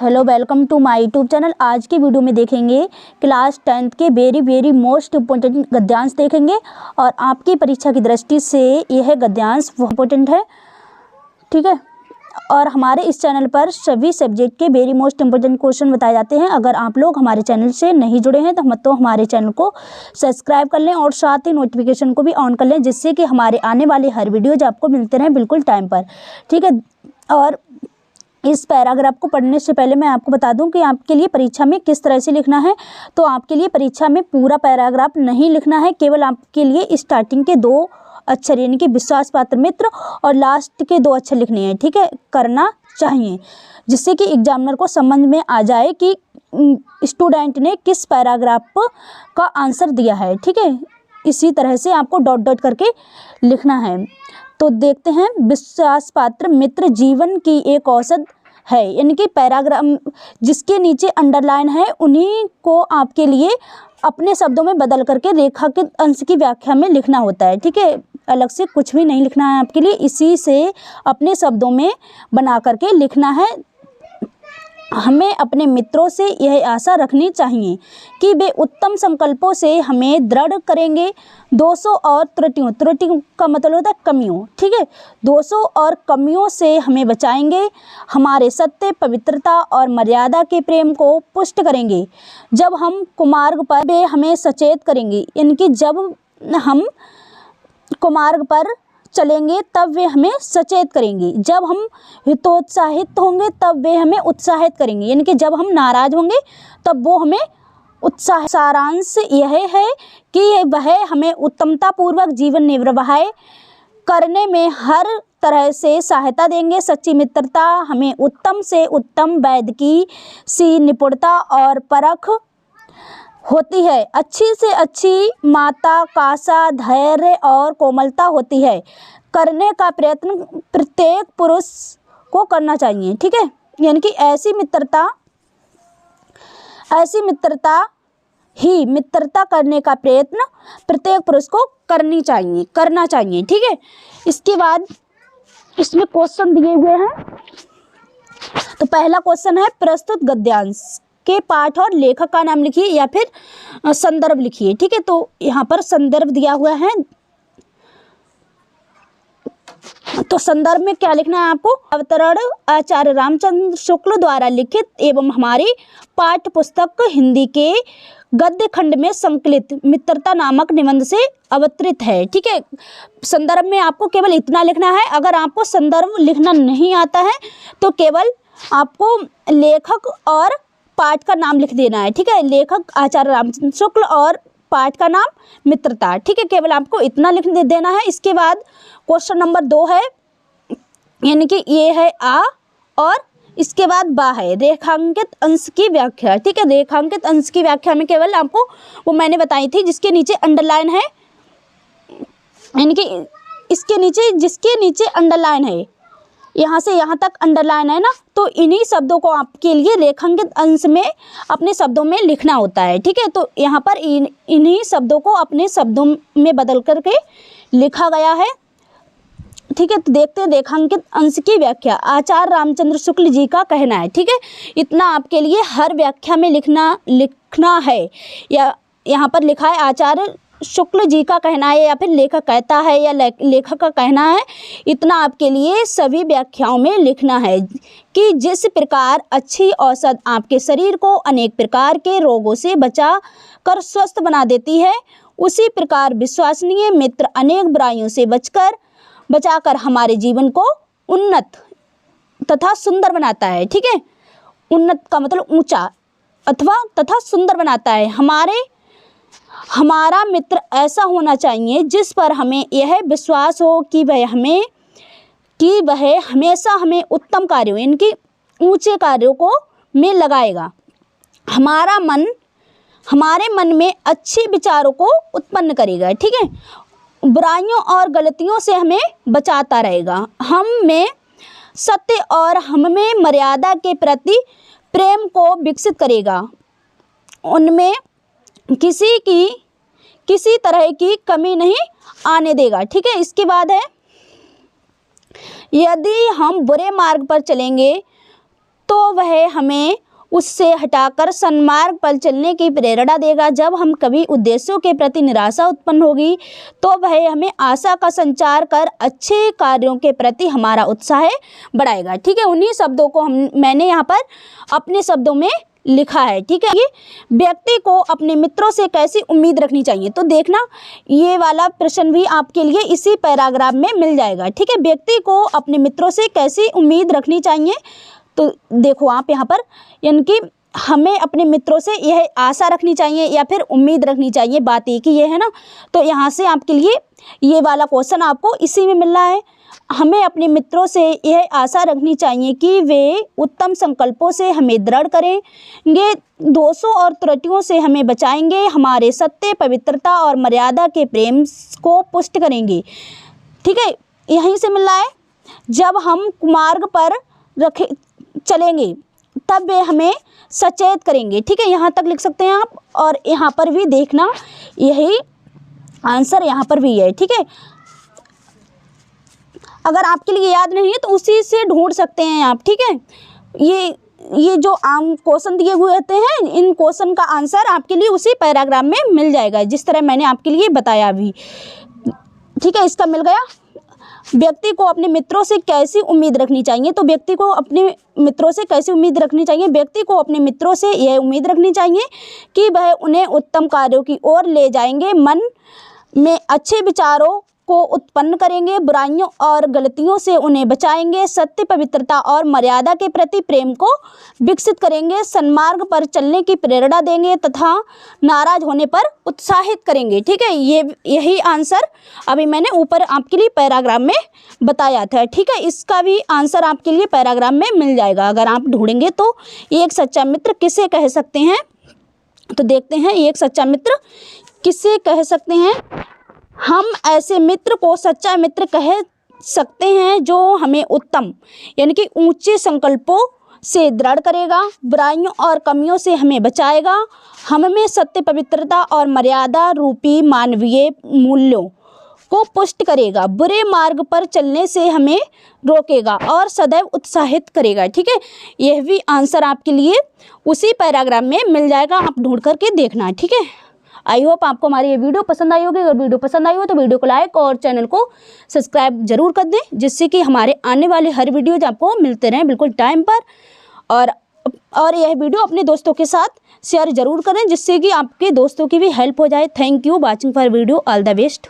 Hello, welcome to my YouTube channel. आज की video में देखेंगे क्लास 10th के वेरी मोस्ट इम्पोर्टेंट गद्यांश देखेंगे और आपकी परीक्षा की दृष्टि से यह गद्यांश बहुत इम्पोर्टेंट है, ठीक है। और हमारे इस चैनल पर सभी सब्जेक्ट के वेरी मोस्ट इम्पोर्टेंट क्वेश्चन बताए जाते हैं। अगर आप लोग हमारे चैनल से नहीं जुड़े हैं तो हमारे चैनल को सब्सक्राइब कर लें और साथ ही नोटिफिकेशन को भी ऑन कर लें, जिससे कि हमारे आने वाले हर वीडियोज आपको मिलते रहें बिल्कुल टाइम पर, ठीक है। और इस पैराग्राफ को पढ़ने से पहले मैं आपको बता दूं कि आपके लिए परीक्षा में किस तरह से लिखना है। तो आपके लिए परीक्षा में पूरा पैराग्राफ नहीं लिखना है, केवल आपके लिए स्टार्टिंग के 2 अक्षर यानी कि विश्वास पात्र मित्र और लास्ट के 2 अक्षर लिखने हैं, ठीक है, करना चाहिए, जिससे कि एग्जामिनर को समझ में आ जाए कि स्टूडेंट ने किस पैराग्राफ का आंसर दिया है, ठीक है। इसी तरह से आपको डॉट डॉट करके लिखना है। तो देखते हैं, विश्वास पात्र मित्र जीवन की एक औषध है, यानी कि पैराग्राफ जिसके नीचे अंडरलाइन है उन्हीं को आपके लिए अपने शब्दों में बदल करके रेखांकित अंश की व्याख्या में लिखना होता है, ठीक है। अलग से कुछ भी नहीं लिखना है आपके लिए, इसी से अपने शब्दों में बना करके लिखना है। हमें अपने मित्रों से यह आशा रखनी चाहिए कि वे उत्तम संकल्पों से हमें दृढ़ करेंगे। दोषों और त्रुटियों का मतलब होता है कमियों, ठीक है, दोषों और कमियों से हमें बचाएंगे, हमारे सत्य, पवित्रता और मर्यादा के प्रेम को पुष्ट करेंगे। जब हम कुमार्ग पर वे हमें सचेत करेंगे, यानी कि जब हम कुमार्ग पर चलेंगे तब वे हमें सचेत करेंगे। जब हम हितोत्साहित होंगे तब वे हमें उत्साहित करेंगे, यानी कि जब हम नाराज होंगे तब वो हमें उत्साह। सारांश यह है कि वह हमें उत्तमतापूर्वक जीवन निर्वाह करने में हर तरह से सहायता देंगे। सच्ची मित्रता हमें उत्तम से उत्तम वैद्य की सी निपुणता और परख होती है, अच्छी से अच्छी माता कासा धैर्य और कोमलता होती है। करने का प्रयत्न प्रत्येक पुरुष को करना चाहिए, ठीक है, यानी कि ऐसी मित्रता करने का प्रयत्न प्रत्येक पुरुष को करना चाहिए, ठीक है। इसके बाद इसमें क्वेश्चन दिए हुए हैं। तो पहला क्वेश्चन है, प्रस्तुत गद्यांश के पाठ और लेखक का नाम लिखिए या फिर संदर्भ लिखिए, ठीक है। तो यहाँ पर संदर्भ दिया हुआ है, तो संदर्भ में क्या लिखना है आपको? अवतरण आचार्य रामचंद्र शुक्ल द्वारा लिखित एवं हमारी पाठ्य पुस्तक हिंदी के गद्य खंड में संकलित मित्रता नामक निबंध से अवतरित है, ठीक है। संदर्भ में आपको केवल इतना लिखना है। अगर आपको संदर्भ लिखना नहीं आता है तो केवल आपको लेखक और पाठ का नाम लिख देना है, ठीक है। लेखक आचार्य रामचंद्र शुक्ल और पाठ का नाम मित्रता, ठीक है, केवल आपको इतना लिख देना है। इसके बाद क्वेश्चन नंबर 2 है, यानी कि ये है आ और इसके बाद बा है, रेखांकित अंश की व्याख्या, ठीक है। रेखांकित अंश की व्याख्या में केवल आपको वो मैंने बताई थी जिसके नीचे अंडरलाइन है, यानी कि इसके नीचे जिसके नीचे अंडरलाइन है, यहाँ से यहाँ तक अंडरलाइन है ना, तो इन्हीं शब्दों को आपके लिए रेखांकित अंश में अपने शब्दों में लिखना होता है, ठीक है। तो यहाँ पर इन्हीं शब्दों को अपने शब्दों में बदल करके लिखा गया है, ठीक है। तो देखते हैं रेखांकित अंश की व्याख्या। आचार्य रामचंद्र शुक्ल जी का कहना है, ठीक है, इतना आपके लिए हर व्याख्या में लिखना है। या यहाँ पर लिखा है आचार्य शुक्ल जी का कहना है या फिर लेखक कहता है या लेखक का कहना है, इतना आपके लिए सभी व्याख्याओं में लिखना है कि जिस प्रकार अच्छी औषध आपके शरीर को अनेक प्रकार के रोगों से बचा कर स्वस्थ बना देती है, उसी प्रकार विश्वसनीय मित्र अनेक बुराइयों से बचाकर हमारे जीवन को उन्नत तथा सुंदर बनाता है, ठीक है। उन्नत का मतलब ऊंचा तथा सुंदर बनाता है। हमारा मित्र ऐसा होना चाहिए जिस पर हमें यह विश्वास हो कि वह हमेशा हमें उत्तम कार्यों यानी कि ऊंचे कार्यों को में लगाएगा। हमारे मन में अच्छे विचारों को उत्पन्न करेगा, ठीक है। बुराइयों और गलतियों से हमें बचाता रहेगा। हम में सत्य और हम में मर्यादा के प्रति प्रेम को विकसित करेगा। उनमें किसी तरह की कमी नहीं आने देगा, ठीक है। इसके बाद है, यदि हम बुरे मार्ग पर चलेंगे तो वह हमें उससे हटाकर सन्मार्ग पर चलने की प्रेरणा देगा। जब हम कभी उद्देश्यों के प्रति निराशा उत्पन्न होगी तो वह हमें आशा का संचार कर अच्छे कार्यों के प्रति हमारा उत्साह बढ़ाएगा। ठीक है, उन्हीं शब्दों को मैंने यहाँ पर अपने शब्दों में लिखा है। ठीक है, ये व्यक्ति को अपने मित्रों से कैसी उम्मीद रखनी चाहिए, तो देखना ये वाला प्रश्न भी आपके लिए इसी पैराग्राफ में मिल जाएगा। ठीक है, व्यक्ति को अपने मित्रों से कैसी उम्मीद रखनी चाहिए, तो देखो आप यहाँ पर, यानी कि हमें अपने मित्रों से यह आशा रखनी चाहिए या फिर उम्मीद रखनी चाहिए, बात एक ही है ना। तो यहाँ से आपके लिए ये वाला क्वेश्चन आपको इसी में मिल रहा है। हमें अपने मित्रों से यह आशा रखनी चाहिए कि वे उत्तम संकल्पों से हमें दृढ़ करेंगे, दोषों और त्रुटियों से हमें बचाएंगे, हमारे सत्य, पवित्रता और मर्यादा के प्रेम को पुष्ट करेंगे। ठीक है, यहीं से मिल रहा है। जब हम मार्ग पर चलेंगे तब वे हमें सचेत करेंगे। ठीक है, यहाँ तक लिख सकते हैं आप, और यहाँ पर भी देखना यही आंसर यहाँ पर भी है। ठीक है, अगर आपके लिए याद नहीं है तो उसी से ढूंढ सकते हैं आप। ठीक है, ये जो आम क्वेश्चन दिए हुए होते हैं, इन क्वेश्चन का आंसर आपके लिए उसी पैराग्राफ में मिल जाएगा, जिस तरह मैंने आपके लिए बताया अभी। ठीक है, इसका मिल गया। व्यक्ति को अपने मित्रों से कैसी उम्मीद रखनी चाहिए, तो व्यक्ति को अपने मित्रों से कैसी उम्मीद रखनी चाहिए, व्यक्ति को अपने मित्रों से यह उम्मीद रखनी चाहिए कि वह उन्हें उत्तम कार्यों की ओर ले जाएंगे, मन में अच्छे विचारों को उत्पन्न करेंगे, बुराइयों और गलतियों से उन्हें बचाएंगे, सत्य, पवित्रता और मर्यादा के प्रति प्रेम को विकसित करेंगे, सन्मार्ग पर चलने की प्रेरणा देंगे तथा नाराज होने पर उत्साहित करेंगे। ठीक है, यही आंसर अभी मैंने ऊपर आपके लिए पैराग्राफ में बताया था। ठीक है, इसका भी आंसर आपके लिए पैराग्राफ में मिल जाएगा अगर आप ढूंढेंगे तो। एक सच्चा मित्र किसे कह सकते हैं, तो देखते हैं एक सच्चा मित्र किसे कह सकते हैं। हम ऐसे मित्र को सच्चा मित्र कह सकते हैं जो हमें उत्तम यानी कि ऊंचे संकल्पों से दृढ़ करेगा, बुराइयों और कमियों से हमें बचाएगा, हमें सत्य, पवित्रता और मर्यादा रूपी मानवीय मूल्यों को पुष्ट करेगा, बुरे मार्ग पर चलने से हमें रोकेगा और सदैव उत्साहित करेगा। ठीक है, यह भी आंसर आपके लिए उसी पैराग्राफ में मिल जाएगा, आप ढूंढ करके देखना। ठीक है, आई होप आपको हमारी ये वीडियो पसंद आई होगी। अगर वीडियो पसंद आई हो तो वीडियो को लाइक और चैनल को सब्सक्राइब जरूर कर दें, जिससे कि हमारे आने वाले हर वीडियोज आपको मिलते रहें बिल्कुल टाइम पर। और यह वीडियो अपने दोस्तों के साथ शेयर जरूर करें, जिससे कि आपके दोस्तों की भी हेल्प हो जाए। Thank you watching for video, all the best.